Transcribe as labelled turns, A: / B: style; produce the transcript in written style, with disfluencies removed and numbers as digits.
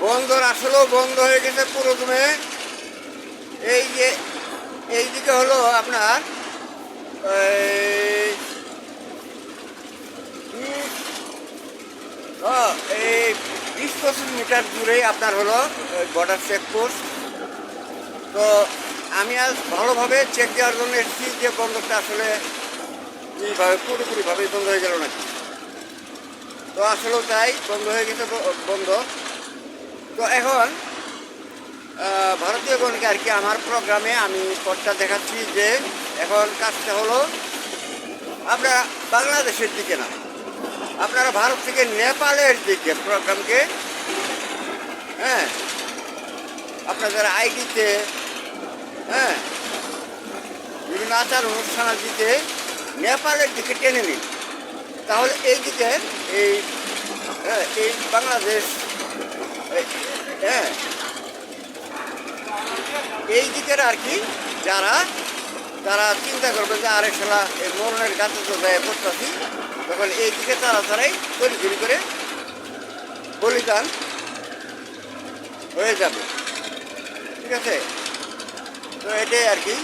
A: বন্দর আসলেও বন্ধ হয়ে গেছে পুরোদমে। এই যে এইদিকে হলো আপনার এই এই 20-25 মিটার দূরেই আপনার হলো বর্ডার চেকপোস্ট। তো আমি আজ ভালোভাবে চেক দেওয়ার জন্য এসেছি যে বন্দরটা আসলে এইভাবে পুরোপুরিভাবেই বন্ধ হয়ে গেল নাকি। তো আসলেও তাই বন্ধ হয়ে গেছে বন্দর। তো এখন ভারতীয়গণকে আর কি আমার প্রোগ্রামে আমি পথটা দেখাচ্ছি যে এখন কাজটা হলো আপনারা বাংলাদেশের দিকে না, আপনারা ভারত থেকে নেপালের দিকে প্রোগ্রামকে, হ্যাঁ, আপনাদের আইডিতে, হ্যাঁ, বিভিন্ন আচার অনুষ্ঠানাদিতে নেপালের দিকে টেনে নিন। তাহলে এই দিকে এই এই বাংলাদেশ, হ্যাঁ, এই দিকের আর কি তারা চিন্তা করবে যে আরে শালা এই মরণের গাছে তো যায় করতেছি, তখন এই দিকে তারাই তৈরি করে বলিদান হয়ে যাবে। ঠিক আছে, তো এটাই আর কি।